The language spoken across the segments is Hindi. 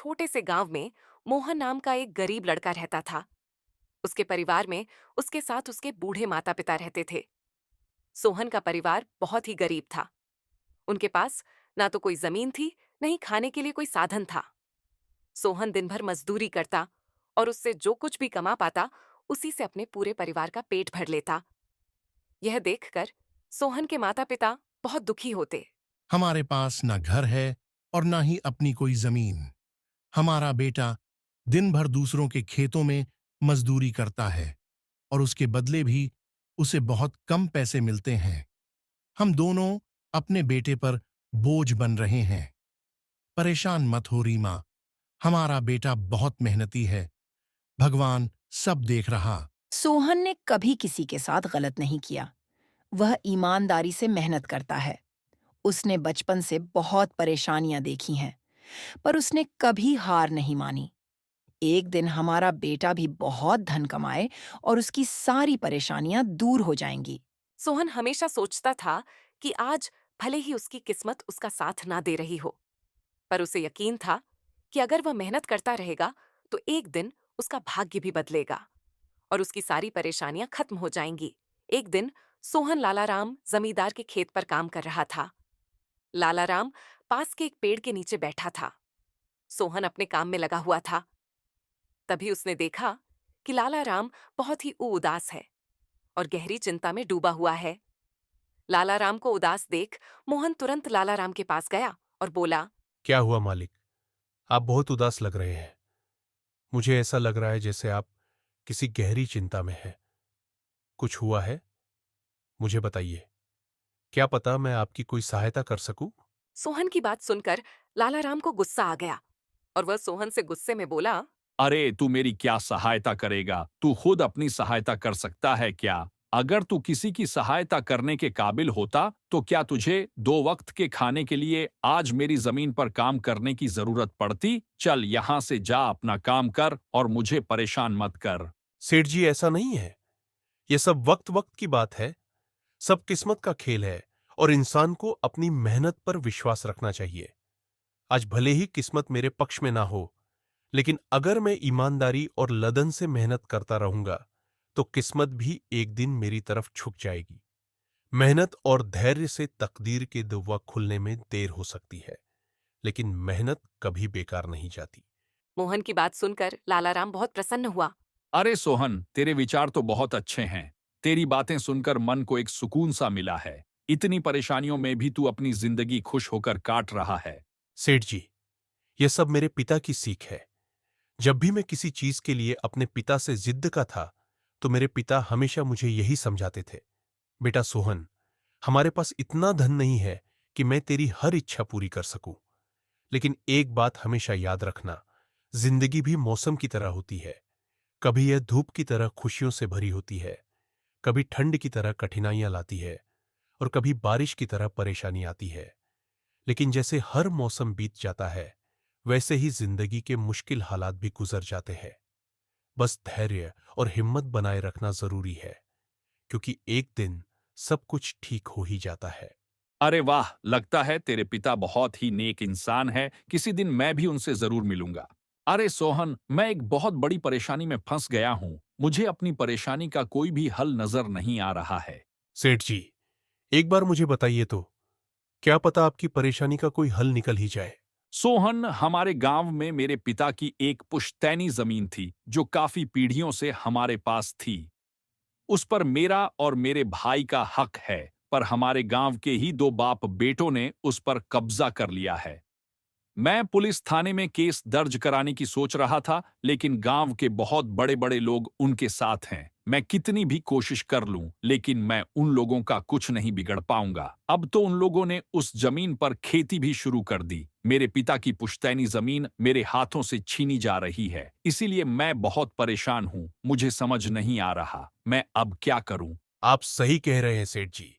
छोटे से गांव में मोहन नाम का एक गरीब लड़का रहता था। उसके परिवार में उसके साथ उसके बूढ़े माता पिता रहते थे। सोहन का परिवार बहुत ही गरीब था। उनके पास ना तो कोई जमीन थी, न ही खाने के लिए कोई साधन था। सोहन दिन भर मजदूरी करता और उससे जो कुछ भी कमा पाता उसी से अपने पूरे परिवार का पेट भर लेता। यह देखकर सोहन के माता पिता बहुत दुखी होते। हमारे पास ना घर है और ना ही अपनी कोई जमीन। हमारा बेटा दिन भर दूसरों के खेतों में मजदूरी करता है और उसके बदले भी उसे बहुत कम पैसे मिलते हैं। हम दोनों अपने बेटे पर बोझ बन रहे हैं। परेशान मत हो रीमा, हमारा बेटा बहुत मेहनती है। भगवान सब देख रहा। सोहन ने कभी किसी के साथ गलत नहीं किया। वह ईमानदारी से मेहनत करता है। उसने बचपन से बहुत परेशानियां देखी हैं, पर उसने कभी हार नहीं मानी। एक दिन हमारा बेटा भी बहुत धन कमाए और उसकी सारी परेशानियां दूर हो जाएंगी। सोहन हमेशा सोचता था कि आज भले ही उसकी किस्मत उसका साथ ना दे रही हो, पर उसे यकीन था कि अगर वह मेहनत करता रहेगा तो एक दिन उसका भाग्य भी बदलेगा और उसकी सारी परेशानियां खत्म हो जाएंगी। एक दिन सोहन लालाराम जमींदार के खेत पर काम कर रहा था। लालाराम पास के एक पेड़ के नीचे बैठा था। सोहन अपने काम में लगा हुआ था। तभी उसने देखा कि लालाराम बहुत ही उदास है और गहरी चिंता में डूबा हुआ है। लालाराम को उदास देख मोहन तुरंत लालाराम के पास गया और बोला, क्या हुआ मालिक? आप बहुत उदास लग रहे हैं। मुझे ऐसा लग रहा है जैसे आप किसी गहरी चिंता में हैं। कुछ हुआ है? मुझे बताइए। क्या पता मैं आपकी कोई सहायता कर सकूं? सोहन की बात सुनकर लालाराम को गुस्सा आ गया और वह सोहन से गुस्से में बोला, अरे तू मेरी क्या सहायता करेगा? तू खुद अपनी सहायता कर सकता है क्या? अगर तू किसी की सहायता करने के काबिल होता तो क्या तुझे 2 वक्त के खाने के लिए आज मेरी जमीन पर काम करने की जरूरत पड़ती? चल यहाँ से जा, अपना काम कर और मुझे परेशान मत कर। सेठ जी, ऐसा नहीं है। यह सब वक्त वक्त की बात है। सब किस्मत का खेल है और इंसान को अपनी मेहनत पर विश्वास रखना चाहिए। आज भले ही किस्मत मेरे पक्ष में ना हो, लेकिन अगर मैं ईमानदारी और लगन से मेहनत करता रहूंगा तो किस्मत भी एक दिन मेरी तरफ झुक जाएगी। मेहनत और धैर्य से तकदीर के दुआ खुलने में देर हो सकती है, लेकिन मेहनत कभी बेकार नहीं जाती। मोहन की बात सुनकर लालाराम बहुत प्रसन्न हुआ। अरे सोहन, तेरे विचार तो बहुत अच्छे हैं। तेरी बातें सुनकर मन को एक सुकून सा मिला है। इतनी परेशानियों में भी तू अपनी जिंदगी खुश होकर काट रहा है। सेठ जी, यह सब मेरे पिता की सीख है। जब भी मैं किसी चीज के लिए अपने पिता से जिद का था, तो मेरे पिता हमेशा मुझे यही समझाते थे, बेटा सोहन, हमारे पास इतना धन नहीं है कि मैं तेरी हर इच्छा पूरी कर सकूं। लेकिन एक बात हमेशा याद रखना, जिंदगी भी मौसम की तरह होती है। कभी यह धूप की तरह खुशियों से भरी होती है, कभी ठंड की तरह कठिनाइयां लाती है और कभी बारिश की तरह परेशानी आती है। लेकिन जैसे हर मौसम बीत जाता है, वैसे ही जिंदगी के मुश्किल हालात भी गुजर जाते हैं। बस धैर्य और हिम्मत बनाए रखना जरूरी है, क्योंकि एक दिन सब कुछ ठीक हो ही जाता है। अरे वाह, लगता है तेरे पिता बहुत ही नेक इंसान है। किसी दिन मैं भी उनसे जरूर मिलूंगा। अरे सोहन, मैं एक बहुत बड़ी परेशानी में फंस गया हूँ। मुझे अपनी परेशानी का कोई भी हल नजर नहीं आ रहा है। सेठ जी, एक बार मुझे बताइए तो, क्या पता आपकी परेशानी का कोई हल निकल ही जाए। सोहन, हमारे गांव में मेरे पिता की एक पुश्तैनी जमीन थी जो काफी पीढ़ियों से हमारे पास थी। उस पर मेरा और मेरे भाई का हक है, पर हमारे गांव के ही 2 बाप बेटों ने उस पर कब्जा कर लिया है। मैं पुलिस थाने में केस दर्ज कराने की सोच रहा था, लेकिन गांव के बहुत बड़े बड़े लोग उनके साथ हैं। मैं कितनी भी कोशिश कर लूं, लेकिन मैं उन लोगों का कुछ नहीं बिगड़ पाऊंगा। अब तो उन लोगों ने उस जमीन पर खेती भी शुरू कर दी। मेरे पिता की पुश्तैनी जमीन मेरे हाथों से छीनी जा रही है, इसीलिए मैं बहुत परेशान हूं। मुझे समझ नहीं आ रहा मैं अब क्या करूं। आप सही कह रहे हैं सेठ जी।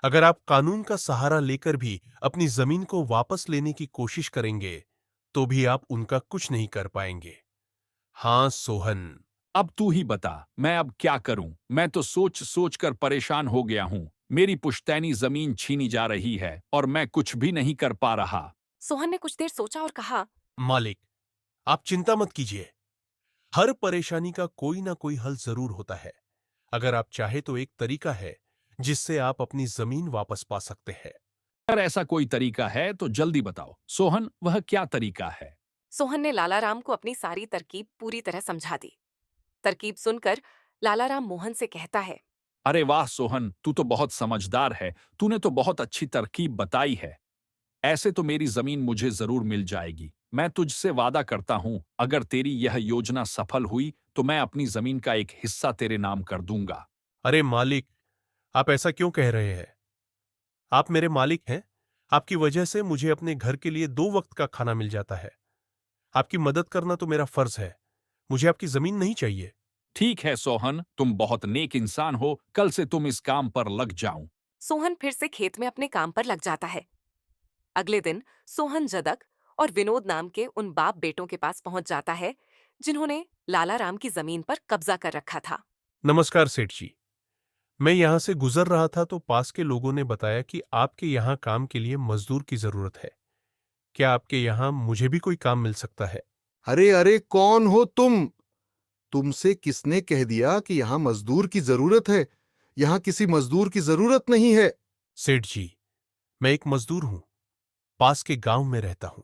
अगर आप कानून का सहारा लेकर भी अपनी जमीन को वापस लेने की कोशिश करेंगे, तो भी आप उनका कुछ नहीं कर पाएंगे। हाँ सोहन। अब तू ही बता, मैं अब क्या करूं? मैं तो सोच सोच कर परेशान हो गया हूं। मेरी पुश्तैनी जमीन छीनी जा रही है और मैं कुछ भी नहीं कर पा रहा। सोहन ने कुछ देर सोचा और कहा, मालिक, आप चिंता मत कीजिए, हर परेशानी का कोई ना कोई हल जरूर होता है। अगर आप चाहे तो एक तरीका है जिससे आप अपनी जमीन वापस पा सकते हैं। अगर ऐसा कोई तरीका है तो जल्दी बताओ सोहन, वह क्या तरीका है? सोहन ने लालाराम को अपनी सारी तरकीब पूरी तरह समझा दी। तरकीब सुनकर लालाराम मोहन से कहता है, अरे वाह सोहन, तू तो बहुत समझदार है। तूने तो बहुत अच्छी तरकीब बताई है। ऐसे तो मेरी जमीन मुझे जरूर मिल जाएगी। मैं तुझसे वादा करता हूं, अगर तेरी यह योजना सफल हुई तो मैं अपनी जमीन का एक हिस्सा तेरे नाम कर दूंगा। अरे मालिक, आप ऐसा क्यों कह रहे हैं? आप मेरे मालिक हैं। आपकी वजह से मुझे अपने घर के लिए 2 वक्त का खाना मिल जाता है। आपकी मदद करना तो मेरा फर्ज है। मुझे आपकी जमीन नहीं चाहिए। ठीक है सोहन, तुम बहुत नेक इंसान हो। कल से तुम इस काम पर लग जाओ। सोहन फिर से खेत में अपने काम पर लग जाता है। अगले दिन सोहन जदक और विनोद नाम के उन बाप बेटों के पास पहुंच जाता है जिन्होंने लालाराम की जमीन पर कब्जा कर रखा था। नमस्कार सेठ जी। मैं यहां से गुजर रहा था तो पास के लोगों ने बताया कि आपके यहां काम के लिए मजदूर की जरूरत है। क्या आपके यहां मुझे भी कोई काम मिल सकता है? अरे अरे, कौन हो तुम? तुमसे किसने कह दिया कि यहां मजदूर की जरूरत है? यहां किसी मजदूर की जरूरत नहीं है। सेठ जी, मैं एक मजदूर हूं। पास के गांव में रहता हूं।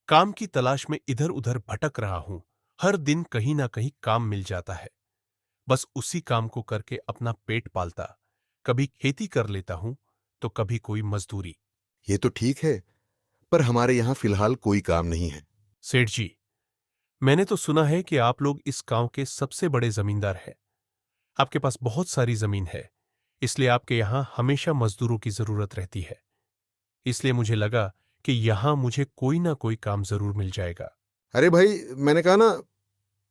काम की तलाश में इधर उधर भटक रहा हूं। हर दिन कहीं ना कहीं काम मिल जाता है। बस उसी काम को करके अपना पेट पालता। कभी खेती कर लेता हूं तो कभी कोई मजदूरी। ये तो ठीक है, पर हमारे यहां फिलहाल कोई काम नहीं है। सेठ जी, मैंने तो सुना है कि आप लोग इस गांव के सबसे बड़े जमींदार हैं। आपके पास बहुत सारी जमीन है, इसलिए आपके यहां हमेशा मजदूरों की जरूरत रहती है। इसलिए मुझे लगा कि यहां मुझे कोई ना कोई काम जरूर मिल जाएगा। अरे भाई, मैंने कहा ना,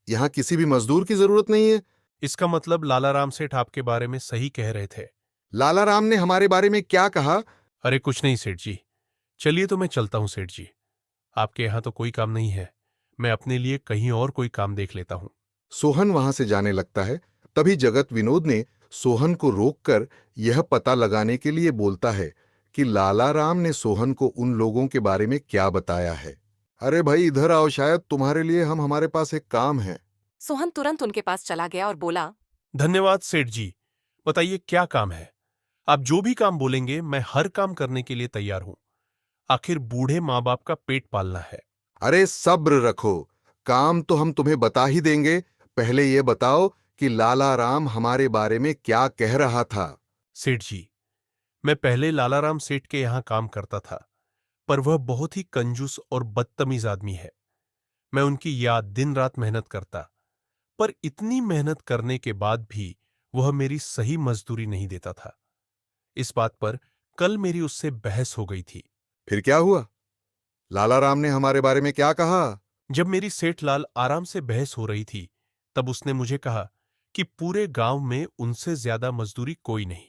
यहां किसी भी मजदूर की जरूरत नहीं है। इसका मतलब लालाराम सेठ आपके बारे में सही कह रहे थे। लाला राम ने हमारे बारे में क्या कहा? अरे कुछ नहीं सेठ जी। चलिए तो मैं चलता हूं सेठ जी। आपके यहां तो कोई काम नहीं है। मैं अपने लिए कहीं और कोई काम देख लेता हूं। सोहन वहां से जाने लगता है। तभी जगत विनोद ने सोहन को रोककर यह पता लगाने के लिए बोलता है कि लाला राम ने सोहन को उन लोगों के बारे में क्या बताया है। अरे भाई, इधर आओ, शायद तुम्हारे लिए हमारे पास एक काम है। सोहन तुरंत उनके पास चला गया और बोला, धन्यवाद सेठ जी। बताइए क्या काम है? आप जो भी काम बोलेंगे मैं हर काम करने के लिए तैयार हूं। आखिर बूढ़े माँ बाप का पेट पालना है। अरे सब्र रखो, काम तो हम तुम्हें बता ही देंगे। पहले ये बताओ कि लाला राम हमारे बारे में क्या कह रहा था। सेठ जी, मैं पहले लालाराम सेठ के यहां काम करता था, पर वह बहुत ही कंजूस और बदतमीज आदमी है। मैं उनकी याद दिन रात मेहनत करता, पर इतनी मेहनत करने के बाद भी वह मेरी सही मजदूरी नहीं देता था। इस बात पर कल मेरी उससे बहस हो गई थी। फिर क्या हुआ? लाला राम ने हमारे बारे में क्या कहा? जब मेरी सेठ लाल आराम से बहस हो रही थी, तब उसने मुझे कहा कि पूरे गांव में उनसे ज्यादा मजदूरी कोई नहीं।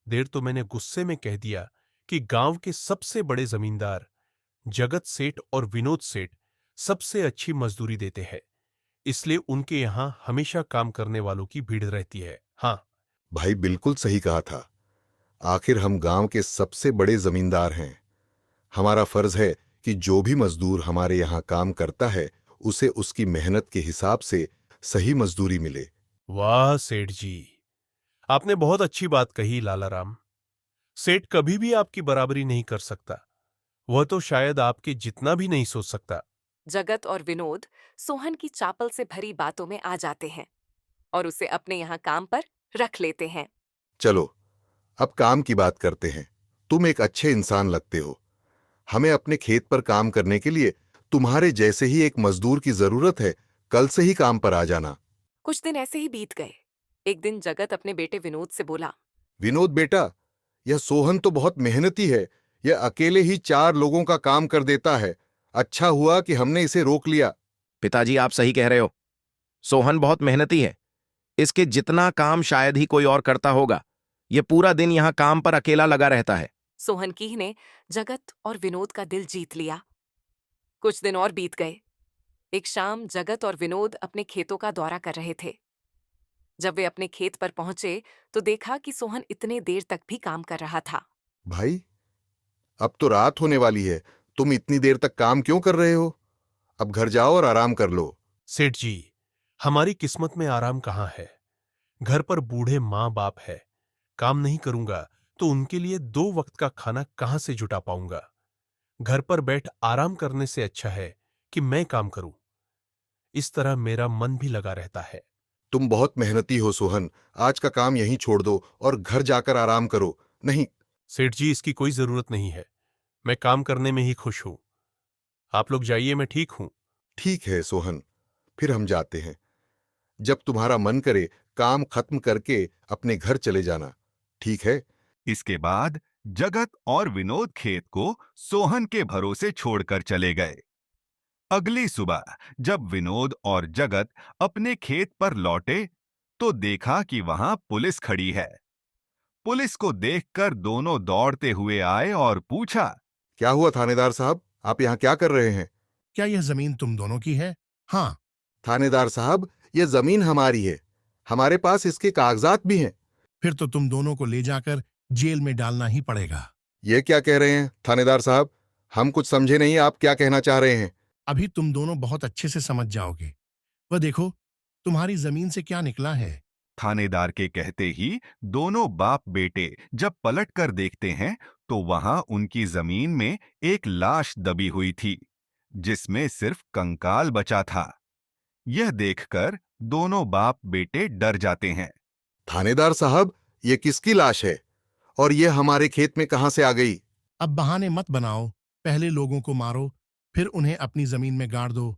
देर तो मैंने गुस्से में कह दिया कि गांव के सबसे बड़े जमींदार जगत सेठ और विनोद सेठ सबसे अच्छी मजदूरी देते हैं, इसलिए उनके यहां हमेशा काम करने वालों की भीड़ रहती है। हाँ, भाई, बिल्कुल सही कहा था। आखिर हम गांव के सबसे बड़े जमींदार हैं। हमारा फर्ज है कि जो भी मजदूर हमारे यहां काम करता है उसे उसकी मेहनत के हिसाब से सही मजदूरी मिले। वाह सेठ जी, आपने बहुत अच्छी बात कही लालाराम। सेठ कभी भी आपकी बराबरी नहीं कर सकता। वह तो शायद आपके जितना भी नहीं सोच सकता। जगत और विनोद सोहन की चापल से भरी बातों में आ जाते हैं और उसे अपने यहाँ काम पर रख लेते हैं। चलो, अब काम की बात करते हैं। तुम एक अच्छे इंसान लगते हो। हमें अपने खेत पर काम करने के लिए तुम्हारे जैसे ही एक मजदूर की जरूरत है। कल से ही काम पर आ जाना। कुछ दिन ऐसे ही बीत गए। एक दिन जगत अपने बेटे विनोद से बोला, विनोद बेटा, यह सोहन तो बहुत मेहनती है। यह अकेले ही 4 लोगों का काम कर देता है। अच्छा हुआ कि हमने इसे रोक लिया। पिताजी, आप सही कह रहे हो। सोहन बहुत मेहनती है। इसके जितना काम शायद ही कोई और करता होगा। ये पूरा दिन यहाँ काम पर अकेला लगा रहता है। सोहन की ने जगत और विनोद का दिल जीत लिया। कुछ दिन और बीत गए। एक शाम जगत और विनोद अपने खेतों का दौरा कर रहे थे। जब वे अपने खेत पर पहुंचे तो देखा कि सोहन इतने देर तक भी काम कर रहा था। भाई, अब तो रात होने वाली है। तुम इतनी देर तक काम क्यों कर रहे हो? अब घर जाओ और आराम कर लो। सेठ जी, हमारी किस्मत में आराम कहाँ है? घर पर बूढ़े माँ बाप है। काम नहीं करूंगा तो उनके लिए 2 वक्त का खाना कहाँ से जुटा पाऊंगा? घर पर बैठ आराम करने से अच्छा है कि मैं काम करूं। इस तरह मेरा मन भी लगा रहता है। तुम बहुत मेहनती हो सोहन, आज का काम यहीं छोड़ दो और घर जाकर आराम करो। नहीं। सेठ जी, इसकी कोई जरूरत नहीं है। मैं काम करने में ही खुश हूं। आप लोग जाइए, मैं ठीक हूं। ठीक है सोहन, फिर हम जाते हैं। जब तुम्हारा मन करे काम खत्म करके अपने घर चले जाना, ठीक है? इसके बाद जगत और विनोद खेत को सोहन के भरोसे छोड़कर चले गए। अगली सुबह जब विनोद और जगत अपने खेत पर लौटे तो देखा कि वहां पुलिस खड़ी है। पुलिस को देखकर दोनों दौड़ते हुए आए और पूछा, क्या हुआ थानेदार साहब, आप यहाँ क्या कर रहे हैं? क्या यह जमीन तुम दोनों की है? हाँ। थानेदार साहब, यह जमीन हमारी है, हमारे पास इसके कागजात भी हैं। फिर तो तुम दोनों को ले जाकर जेल में डालना ही पड़ेगा। ये क्या कह रहे हैं थानेदार साहब? हम कुछ समझे नहीं, आप क्या कहना चाह रहे हैं? अभी तुम दोनों बहुत अच्छे से समझ जाओगे। वह देखो, तुम्हारी जमीन से क्या निकला है। थानेदार के कहते ही दोनों बाप बेटे जब पलट कर देखते हैं तो वहां उनकी जमीन में एक लाश दबी हुई थी, जिसमें सिर्फ कंकाल बचा था। यह देखकर दोनों बाप बेटे डर जाते हैं। थानेदार साहब, ये किसकी लाश है और ये हमारे खेत में कहां से आ गई? अब बहाने मत बनाओ। पहले लोगों को मारो, फिर उन्हें अपनी जमीन में गाड़ दो,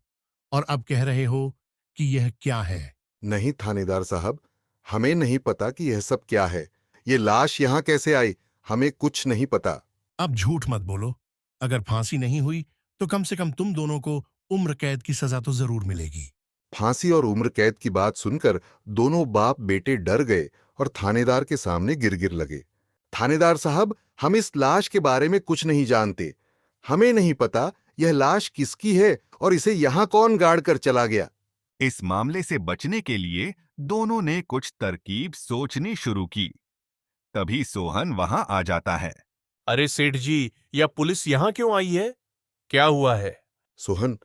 और अब कह रहे हो कि यह क्या है। नहीं थानेदार साहब, हमें नहीं पता कि यह सब क्या है। ये लाश यहां कैसे आई, हमें कुछ नहीं पता। अब झूठ मत बोलो। अगर फांसी नहीं हुई तो कम से कम तुम दोनों को उम्र कैद की सजा तो जरूर मिलेगी। फांसी और उम्र कैद की बात सुनकर दोनों बाप बेटे डर गए और थानेदार के सामने गिर लगे। थानेदार साहब, हम इस लाश के बारे में कुछ नहीं जानते। हमें नहीं पता यह लाश किसकी है और इसे यहां कौन गाड़ कर चला गया। इस मामले से बचने के लिए दोनों ने कुछ तरकीब सोचनी शुरू की। तभी सोहन वहां आ जाता है। अरे सेठ जी, यह पुलिस यहां क्यों आई है? क्या हुआ है? सोहन,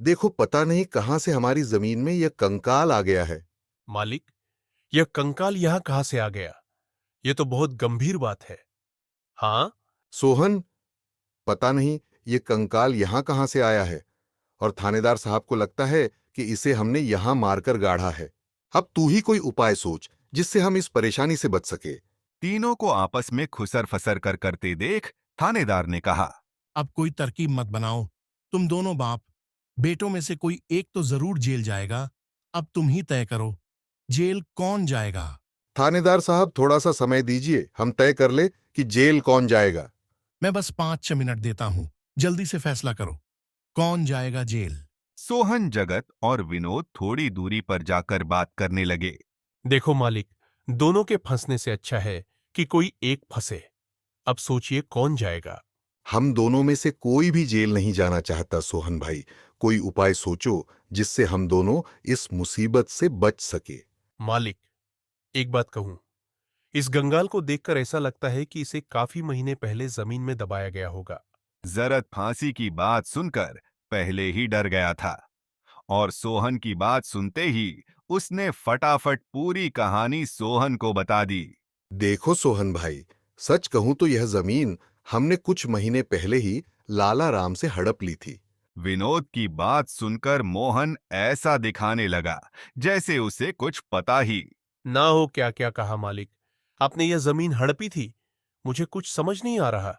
देखो, पता नहीं कहां से हमारी जमीन में यह कंकाल आ गया है। मालिक, यह कंकाल यहां कहां से आ गया? यह तो बहुत गंभीर बात है। हाँ? सोहन, पता नहीं ये कंकाल यहां कहां से आया है, और थानेदार साहब को लगता है कि इसे हमने यहां मारकर गाढ़ा है। अब तू ही कोई उपाय सोच जिससे हम इस परेशानी से बच सके। तीनों को आपस में खुसर फसर कर करते देख थानेदार ने कहा, अब कोई तरकीब मत बनाओ। तुम दोनों बाप बेटों में से कोई एक तो जरूर जेल जाएगा। अब तुम ही तय करो, जेल कौन जाएगा। थानेदार साहब, थोड़ा सा समय दीजिए, हम तय कर ले कि जेल कौन जाएगा। मैं बस 5-6 मिनट देता हूं, जल्दी से फैसला करो, कौन जाएगा जेल। सोहन, जगत और विनोद थोड़ी दूरी पर जाकर बात करने लगे। देखो मालिक, दोनों के फंसने से अच्छा है कि कोई एक फंसे। अब सोचिए कौन जाएगा। हम दोनों में से कोई भी जेल नहीं जाना चाहता सोहन भाई। कोई उपाय सोचो जिससे हम दोनों इस मुसीबत से बच सके। मालिक, एक बात कहूं, इस कंगाल को देखकर ऐसा लगता है कि इसे काफी महीने पहले जमीन में दबाया गया होगा। जरत फांसी की बात सुनकर पहले ही डर गया था और सोहन की बात सुनते ही उसने फटाफट पूरी कहानी सोहन को बता दी। देखो सोहन भाई, सच कहूं तो यह जमीन हमने कुछ महीने पहले ही लाला राम से हड़प ली थी। विनोद की बात सुनकर मोहन ऐसा दिखाने लगा जैसे उसे कुछ पता ही ना हो। क्या क्या कहा मालिक? आपने यह जमीन हड़पी थी? मुझे कुछ समझ नहीं आ रहा।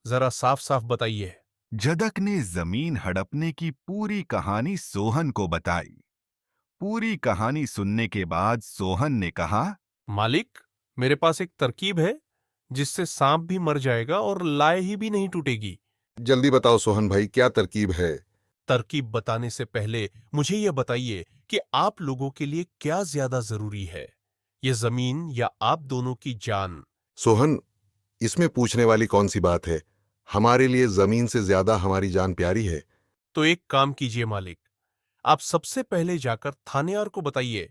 जरा साफ साफ बताइए। जदक ने जमीन हड़पने की पूरी कहानी सोहन को बताई। पूरी कहानी सुनने के बाद सोहन ने कहा, मालिक, मेरे पास एक तरकीब है जिससे सांप भी मर जाएगा और लाए ही भी नहीं टूटेगी। जल्दी बताओ सोहन भाई, क्या तरकीब है? तरकीब बताने से पहले मुझे यह बताइए कि आप लोगों के लिए क्या ज्यादा जरूरी है, यह जमीन या आप दोनों की जान? सोहन, इसमें पूछने वाली कौन सी बात है? हमारे लिए जमीन से ज्यादा हमारी जान प्यारी है। तो एक काम कीजिए मालिक, आप सबसे पहले जाकर थानेदार को बताइए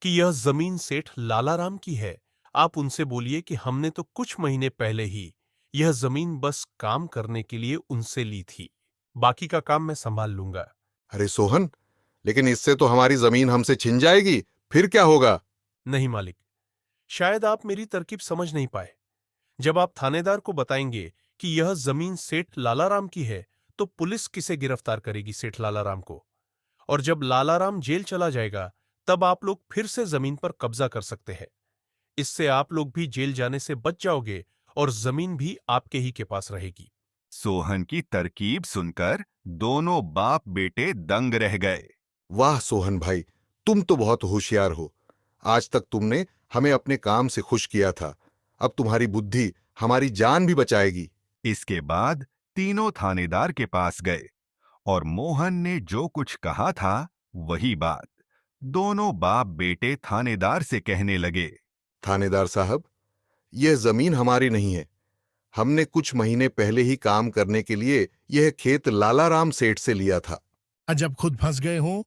कि यह जमीन सेठ लालाराम की है। आप उनसे बोलिए कि हमने तो कुछ महीने पहले ही यह जमीन बस काम करने के लिए उनसे ली थी। बाकी का काम मैं संभाल लूंगा। अरे सोहन, लेकिन इससे तो हमारी जमीन हमसे छिन जाएगी, फिर क्या होगा? नहीं मालिक, शायद आप मेरी तरकीब समझ नहीं पाए। जब आप थानेदार को बताएंगे कि यह जमीन सेठ लालाराम की है, तो पुलिस किसे गिरफ्तार करेगी सेठ लालाराम को? और जब लालाराम जेल चला जाएगा, तब आप लोग फिर से जमीन पर कब्जा कर सकते हैं। इससे आप लोग भी जेल जाने से बच जाओगे और जमीन भी आपके ही के पास रहेगी। सोहन की तरकीब सुनकर दोनों बाप बेटे दंग रह गए। वाह सोहन भाई, तुम तो बहुत होशियार हो। आज तक तुमने हमें अपने काम से खुश किया था, अब तुम्हारी बुद्धि हमारी जान भी बचाएगी। इसके बाद तीनों थानेदार के पास गए और मोहन ने जो कुछ कहा था वही बात दोनों बाप बेटे थानेदार से कहने लगे। थानेदार साहब, यह जमीन हमारी नहीं है। हमने कुछ महीने पहले ही काम करने के लिए यह खेत लालाराम सेठ से लिया था। जब खुद फंस गए हो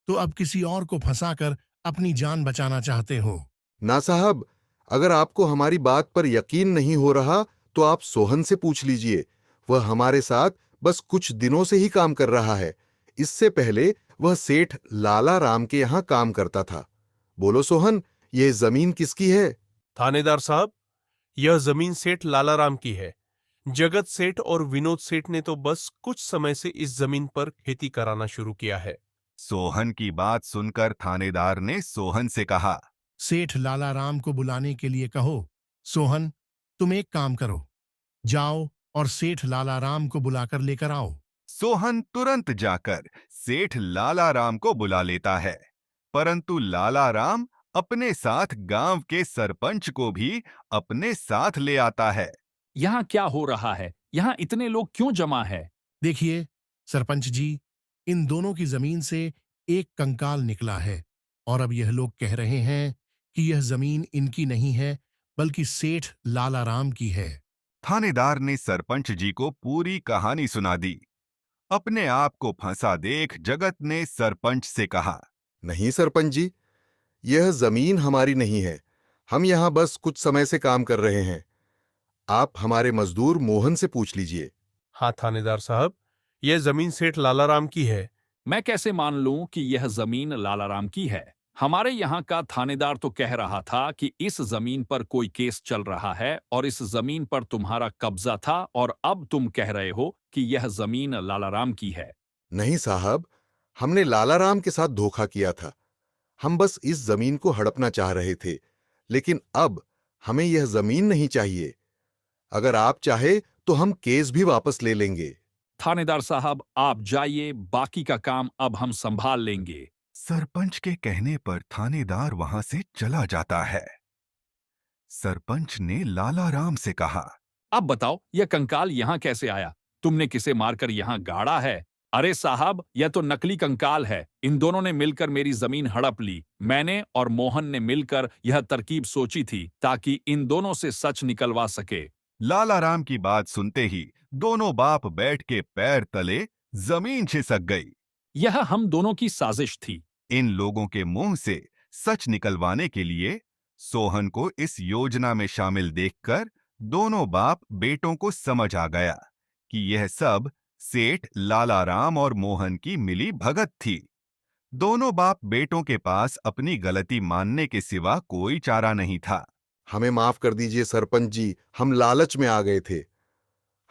तो अब किसी और को फंसाकर अपनी जान बचाना चाहते हो। ना साहब, अगर आपको हमारी बात पर यकीन नहीं हो रहा तो आप सोहन से पूछ लीजिए। वह हमारे साथ बस कुछ दिनों से ही काम कर रहा है। इससे पहले वह सेठ लालाराम के यहां काम करता था। बोलो सोहन, यह जमीन किसकी है? थानेदार साहब, यह जमीन सेठ लालाराम की है। जगत सेठ और विनोद सेठ ने तो बस कुछ समय से इस जमीन पर खेती कराना शुरू किया है। सोहन की बात सुनकर थानेदार ने सोहन से कहा। सेठ लालाराम को बुलाने के लिए कहो। सोहन, तुम एक काम करो, जाओ और सेठ लालाराम को बुलाकर लेकर आओ। सोहन तुरंत जाकर सेठ लालाराम को बुला लेता है, परंतु लालाराम अपने साथ गांव के सरपंच को भी अपने साथ ले आता है। यहाँ क्या हो रहा है? यहाँ इतने लोग क्यों जमा है? देखिए सरपंच जी, इन दोनों की जमीन से एक कंकाल निकला है और अब यह लोग कह रहे हैं कि यह जमीन इनकी नहीं है बल्कि सेठ लालाराम की है। थानेदार ने सरपंच जी को पूरी कहानी सुना दी। अपने आप को फंसा देख जगत ने सरपंच से कहा। नहीं सरपंच जी, यह जमीन हमारी नहीं है। हम यहां बस कुछ समय से काम कर रहे हैं। आप हमारे मजदूर मोहन से पूछ लीजिए। हाँ थानेदार साहब, यह जमीन सेठ लालाराम की है। मैं कैसे मान लूं कि यह जमीन लालाराम की है? हमारे यहाँ का थानेदार तो कह रहा था कि इस जमीन पर कोई केस चल रहा है और इस जमीन पर तुम्हारा कब्जा था, और अब तुम कह रहे हो कि यह जमीन लालाराम की है। नहीं साहब, हमने लालाराम के साथ धोखा किया था। हम बस इस जमीन को हड़पना चाह रहे थे, लेकिन अब हमें यह जमीन नहीं चाहिए। अगर आप चाहे तो हम केस भी वापस ले लेंगे। थानेदार साहब, आप जाइए, बाकी का काम अब हम संभाल लेंगे। सरपंच के कहने पर थानेदार वहां से चला जाता है। सरपंच ने लालाराम से कहा। अब बताओ, यह कंकाल यहाँ कैसे आया? तुमने किसे मारकर यहाँ गाड़ा है? अरे साहब, यह तो नकली कंकाल है। इन दोनों ने मिलकर मेरी जमीन हड़प ली। मैंने और मोहन ने मिलकर यह तरकीब सोची थी ताकि इन दोनों से सच निकलवा सके। लालाराम की बात सुनते ही दोनों बाप बैठ के पैर तले जमीन खिसक गई। यह हम दोनों की साजिश थी। इन लोगों के मुंह से सच निकलवाने के लिए सोहन को इस योजना में शामिल देखकर दोनों बाप बेटों को समझ आ गया कि यह सब सेठ लालाराम और मोहन की मिली भगत थी। दोनों बाप बेटों के पास अपनी गलती मानने के सिवा कोई चारा नहीं था। हमें माफ कर दीजिए सरपंच जी, हम लालच में आ गए थे।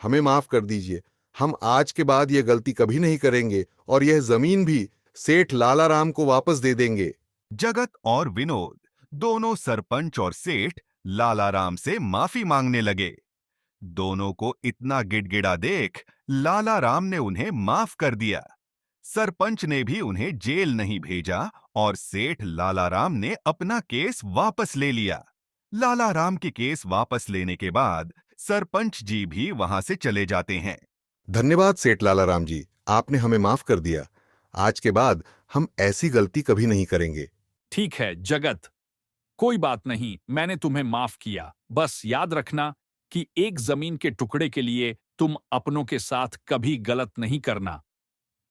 हमें माफ कर दीजिए। हम आज के बाद यह गलती कभी नहीं करेंगे और यह जमीन भी सेठ लालाराम को वापस दे देंगे। जगत और विनोद दोनों सरपंच और सेठ लालाराम से माफी मांगने लगे। दोनों को इतना गिड़गिड़ा देख लालाराम ने उन्हें माफ कर दिया। सरपंच ने भी उन्हें जेल नहीं भेजा और सेठ लालाराम ने अपना केस वापस ले लिया। लालाराम की केस वापस लेने के बाद सरपंच जी भी वहां से चले जाते हैं। धन्यवाद सेठ लालाराम जी, आपने हमें माफ कर दिया। आज के बाद हम ऐसी गलती कभी नहीं करेंगे। ठीक है जगत, कोई बात नहीं, मैंने तुम्हें माफ किया। बस याद रखना कि एक जमीन के टुकड़े के लिए तुम अपनों के साथ कभी गलत नहीं करना।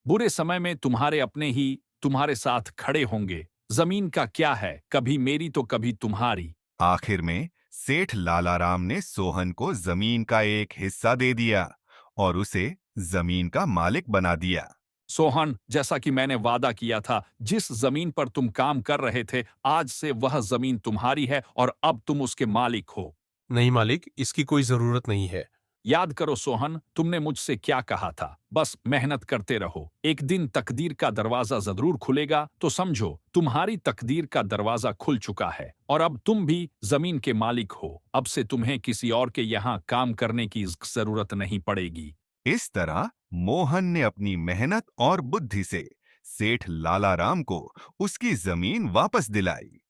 बुरे समय में तुम्हारे अपने ही तुम्हारे साथ खड़े होंगे। जमीन का क्या है, कभी मेरी तो कभी तुम्हारी। आखिर में सेठ लालाराम ने सोहन को जमीन का एक हिस्सा दे दिया और उसे जमीन का मालिक बना दिया। सोहन, जैसा कि मैंने वादा किया था, जिस जमीन पर तुम काम कर रहे थे, आज से वह जमीन तुम्हारी है और अब तुम उसके मालिक हो। नहीं मालिक, इसकी कोई जरूरत नहीं है। याद करो सोहन, तुमने मुझसे क्या कहा था? बस मेहनत करते रहो, एक दिन तकदीर का दरवाजा जरूर खुलेगा। तो समझो, तुम्हारी तकदीर का दरवाजा खुल चुका है और अब तुम भी जमीन के मालिक हो। अब से तुम्हें किसी और के यहाँ काम करने की जरूरत नहीं पड़ेगी। इस तरह मोहन ने अपनी मेहनत और बुद्धि से सेठ लालाराम को उसकी जमीन वापस दिलाई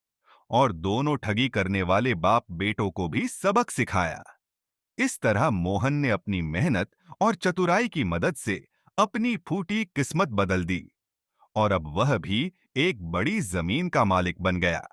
और दोनों ठगी करने वाले बाप बेटों को भी सबक सिखाया। इस तरह मोहन ने अपनी मेहनत और चतुराई की मदद से अपनी फूटी किस्मत बदल दी और अब वह भी एक बड़ी जमीन का मालिक बन गया।